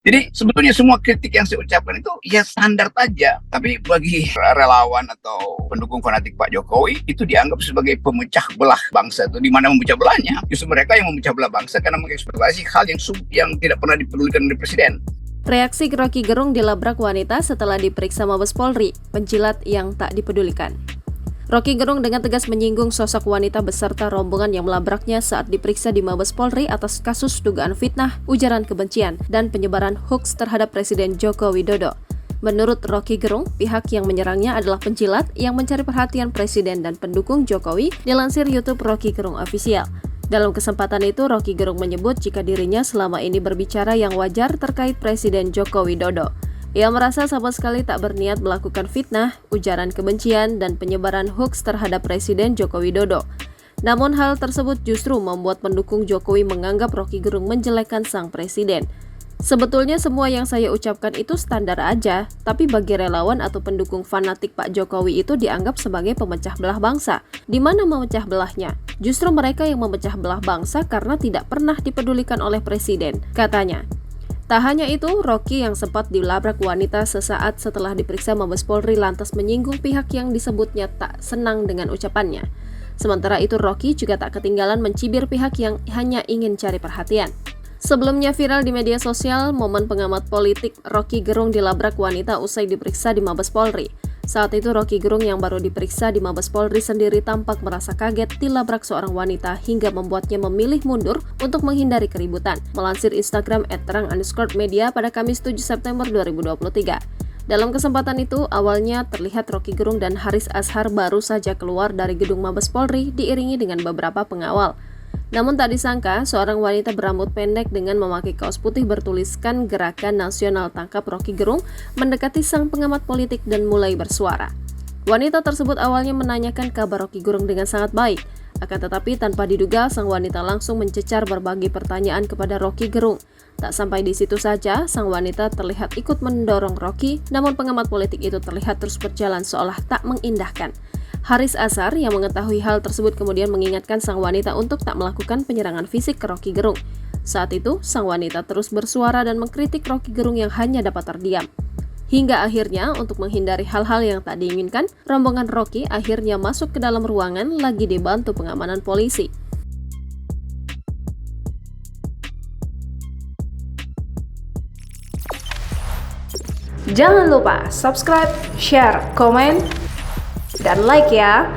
Jadi sebetulnya semua kritik yang saya ucapkan itu ya standar aja. Tapi bagi relawan atau pendukung fanatik Pak Jokowi itu dianggap sebagai pemecah belah bangsa. Itu di mana memecah belahnya? Justru mereka yang memecah belah bangsa karena mengeksploitasi hal yang tidak pernah dipedulikan oleh presiden. Reaksi Roky Gerung dilabrak wanita setelah diperiksa Mabes Polri, penjilat yang tak dipedulikan. Roky Gerung dengan tegas menyinggung sosok wanita beserta rombongan yang melabraknya saat diperiksa di Mabes Polri atas kasus dugaan fitnah, ujaran kebencian, dan penyebaran hoaks terhadap Presiden Joko Widodo. Menurut Roky Gerung, pihak yang menyerangnya adalah penjilat yang mencari perhatian Presiden dan pendukung Jokowi, dilansir YouTube Roky Gerung Official. Dalam kesempatan itu, Roky Gerung menyebut jika dirinya selama ini berbicara yang wajar terkait Presiden Joko Widodo. Ia merasa sama sekali tak berniat melakukan fitnah, ujaran kebencian, dan penyebaran hoaks terhadap Presiden Joko Widodo. Namun hal tersebut justru membuat pendukung Jokowi menganggap Roky Gerung menjelekkan sang presiden. Sebetulnya semua yang saya ucapkan itu standar aja, tapi bagi relawan atau pendukung fanatik Pak Jokowi itu dianggap sebagai pemecah belah bangsa. Di mana memecah belahnya? Justru mereka yang memecah belah bangsa karena tidak pernah dipedulikan oleh presiden, katanya. Tak hanya itu, Roky yang sempat dilabrak wanita sesaat setelah diperiksa Mabes Polri lantas menyinggung pihak yang disebutnya tak senang dengan ucapannya. Sementara itu, Roky juga tak ketinggalan mencibir pihak yang hanya ingin cari perhatian. Sebelumnya viral di media sosial, momen pengamat politik Roky Gerung dilabrak wanita usai diperiksa di Mabes Polri. Saat itu Roky Gerung yang baru diperiksa di Mabes Polri sendiri tampak merasa kaget dilabrak seorang wanita hingga membuatnya memilih mundur untuk menghindari keributan. Melansir Instagram @terang_media pada Kamis 7 September 2023. Dalam kesempatan itu, awalnya terlihat Roky Gerung dan Haris Azhar baru saja keluar dari gedung Mabes Polri diiringi dengan beberapa pengawal. Namun tak disangka, seorang wanita berambut pendek dengan memakai kaos putih bertuliskan Gerakan Nasional Tangkap Roky Gerung mendekati sang pengamat politik dan mulai bersuara. Wanita tersebut awalnya menanyakan kabar Roky Gerung dengan sangat baik, akan tetapi tanpa diduga sang wanita langsung mencecar berbagai pertanyaan kepada Roky Gerung. Tak sampai di situ saja, sang wanita terlihat ikut mendorong Roky, namun pengamat politik itu terlihat terus berjalan seolah tak mengindahkan. Haris Azhar yang mengetahui hal tersebut kemudian mengingatkan sang wanita untuk tak melakukan penyerangan fisik ke Roky Gerung. Saat itu, sang wanita terus bersuara dan mengkritik Roky Gerung yang hanya dapat terdiam. Hingga akhirnya, untuk menghindari hal-hal yang tak diinginkan, rombongan Roky akhirnya masuk ke dalam ruangan lagi dibantu pengamanan polisi. Jangan lupa subscribe, share, komen, dan like ya!